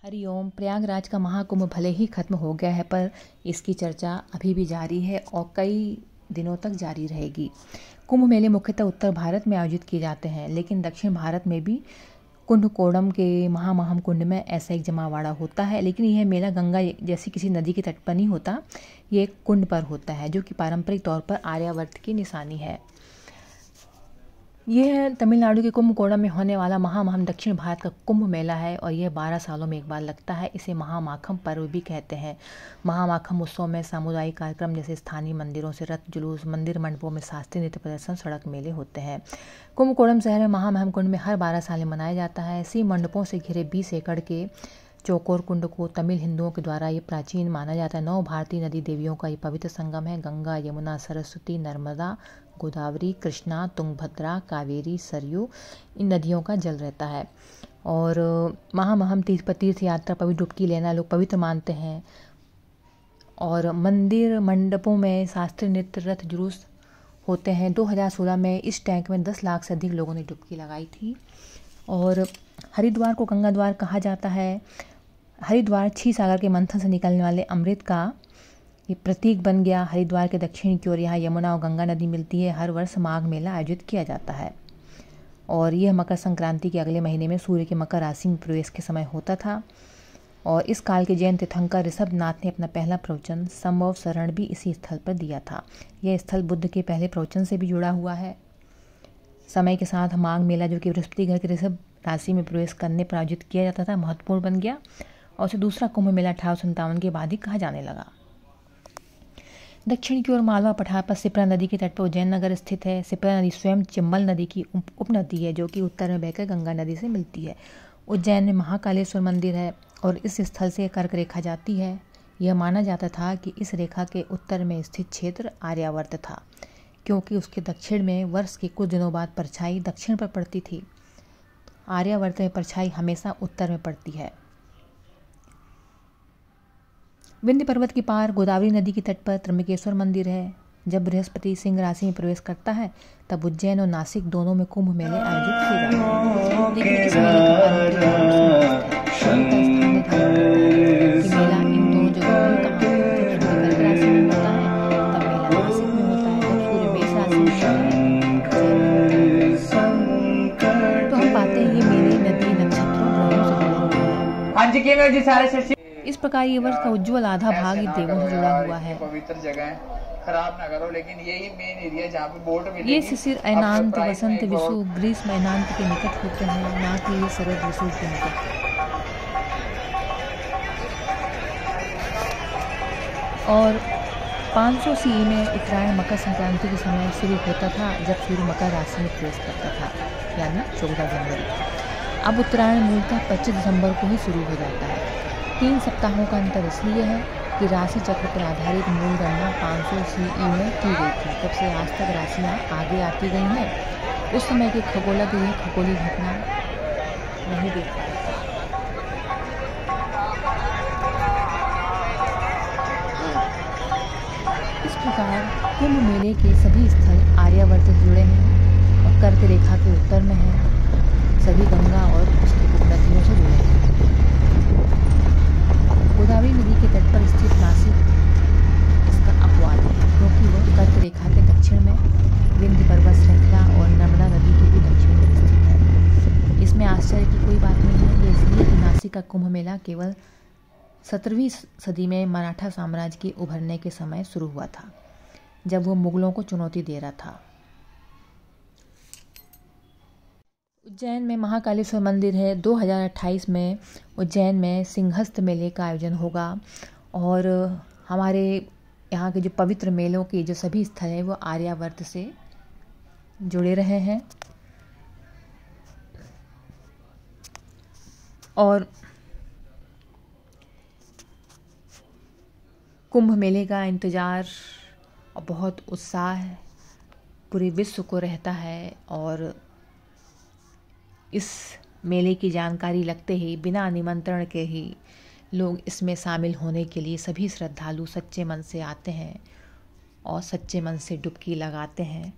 हरिओम। प्रयागराज का महाकुंभ भले ही खत्म हो गया है, पर इसकी चर्चा अभी भी जारी है और कई दिनों तक जारी रहेगी। कुंभ मेले मुख्यतः उत्तर भारत में आयोजित किए जाते हैं, लेकिन दक्षिण भारत में भी कुंभकोणम के महामहम कुंड में ऐसा एक जमावड़ा होता है। लेकिन यह मेला गंगा जैसी किसी नदी के तट पर नहीं होता, ये एक कुंड पर होता है, जो कि पारंपरिक तौर पर आर्यावर्त की निशानी है। यह तमिलनाडु के कुंभकोणम में होने वाला महामहम दक्षिण भारत का कुंभ मेला है और यह 12 सालों में एक बार लगता है। इसे महामाखम पर्व भी कहते हैं। महामाखम उत्सव में सामुदायिक कार्यक्रम जैसे स्थानीय मंदिरों से रथ जुलूस, मंदिर मंडपों में शास्त्रीय नृत्य प्रदर्शन, सड़क मेले होते हैं। कुंभकोणम शहर में महामहम कुंड में हर 12 साल में मनाया जाता है। इसी मंडपों से घिरे 20 एकड़ के चौकोर कुंड को तमिल हिंदुओं के द्वारा ये प्राचीन माना जाता है। 9 भारतीय नदी देवियों का ये पवित्र संगम है। गंगा, यमुना, सरस्वती, नर्मदा, गोदावरी, कृष्णा, तुंगभद्रा, कावेरी, सरयू, इन नदियों का जल रहता है। और महामहम तीर्थ यात्रा पवित्र डुबकी लेना लोग पवित्र मानते हैं। और मंदिर मंडपों में शास्त्रीय नृत्य, रथ जुलूस होते हैं। 2016 में इस टैंक में 10 लाख से अधिक लोगों ने डुबकी लगाई थी। और हरिद्वार को गंगा द्वार कहा जाता है। हरिद्वार क्षीर सागर के मंथन से निकलने वाले अमृत का ये प्रतीक बन गया। हरिद्वार के दक्षिण की ओर यहाँ यमुना और गंगा नदी मिलती है। हर वर्ष माघ मेला आयोजित किया जाता है और यह मकर संक्रांति के अगले महीने में सूर्य के मकर राशि में प्रवेश के समय होता था। और इस काल के जैन तीर्थंकर ऋषभनाथ ने अपना पहला प्रवचन संभव शरण भी इसी स्थल पर दिया था। यह स्थल बुद्ध के पहले प्रवचन से भी जुड़ा हुआ है। समय के साथ माघ मेला, जो कि बृहस्पति ग्रह के ऋषभ राशि में प्रवेश करने पर आयोजित किया जाता था, महत्वपूर्ण बन गया और उसे दूसरा कुंभ मेला 1857 के बाद ही कहा जाने लगा। दक्षिण की ओर मालवा पठार पर सिप्रा नदी के तट पर उज्जैन नगर स्थित है। सिप्रा नदी स्वयं चंबल नदी की उपनदी है, जो कि उत्तर में बहकर गंगा नदी से मिलती है। उज्जैन में महाकालेश्वर मंदिर है और इस स्थल से कर्क रेखा जाती है। यह माना जाता था कि इस रेखा के उत्तर में स्थित क्षेत्र आर्यावर्त था, क्योंकि उसके दक्षिण में वर्ष के कुछ दिनों बाद परछाई दक्षिण पर पड़ती थी। आर्यावर्त में परछाई हमेशा उत्तर में पड़ती है। विंध्य पर्वत के पार गोदावरी नदी के तट पर त्र्यंबकेश्वर मंदिर है। जब बृहस्पति सिंह राशि में प्रवेश करता है, तब उज्जैन और नासिक दोनों में कुंभ मेले आयोजित किए जाते हैं। लेकिन इस मेले का पारंपरिक मेला इन दोनों जगहों में कहाँ होता है? जब सूर्य कर्क राशि में होता है, तब मेला नासिक में होता है। जब सूर्य मेष राशि में होता है, तो हम पाते हैं ये मेले नदी, नक्षत्रों, ग्रहों से जुड़े हुए हैं। इस प्रकार ये वर्ष का उज्ज्वल आधा भाग ही देवों से जुड़ा हुआ है। पवित्र जगह है, खराब ना करो, लेकिन यही मेन एरिया जहाँ पे बोर्ड मिलेगी। ये शिशिर ऐनांत, वसंत विषु, ग्रीष्म ऐनांत के निकट होते हैं, ना कि ये शरद विषु के निकट। और 500 CE में उत्तरायण मकर संक्रांति के समय शुरू होता था, जब सूर्य मकर राशि में प्रवेश करता था, यानी 14 जनवरी। अब उत्तरायण मूलतः 25 दिसंबर को ही शुरू हो जाता है। 3 सप्ताहों का अंतर इसलिए है कि राशि चक्र पर आधारित मूल गणना 500 CE में की गई थी। तब से आज तक राशियाँ आगे आती गई हैं। उस समय के खगोलज्ञ यह खगोलीय घटना नहीं देख पाए। इस प्रकार कुंभ मेले के सभी स्थल आर्यावर्त से जुड़े हैं और कर्क रेखा के उत्तर में हैं। सभी गंगा और उसकी उपनदियों से जुड़े हैं। गोदावरी नदी के तट पर स्थित नासिक इसका अपवाद है, क्योंकि वह कर्क रेखा के दक्षिण में विंध्य पर्वत श्रृंखला और नर्मदा नदी के भी दक्षिण में स्थित है। इसमें आश्चर्य की कोई बात नहीं है। ये इसलिए कि नासिक का कुंभ मेला केवल 17वीं सदी में मराठा साम्राज्य के उभरने के समय शुरू हुआ था, जब वो मुगलों को चुनौती दे रहा था। उज्जैन में महाकालेश्वर मंदिर है। 2028 में उज्जैन में सिंहस्थ मेले का आयोजन होगा और हमारे यहाँ के जो पवित्र मेलों के जो सभी स्थल हैं वो आर्यावर्त से जुड़े रहे हैं। और कुंभ मेले का इंतज़ार और बहुत उत्साह पूरे विश्व को रहता है। और इस मेले की जानकारी लगते ही बिना निमंत्रण के ही लोग इसमें शामिल होने के लिए सभी श्रद्धालु सच्चे मन से आते हैं और सच्चे मन से डुबकी लगाते हैं।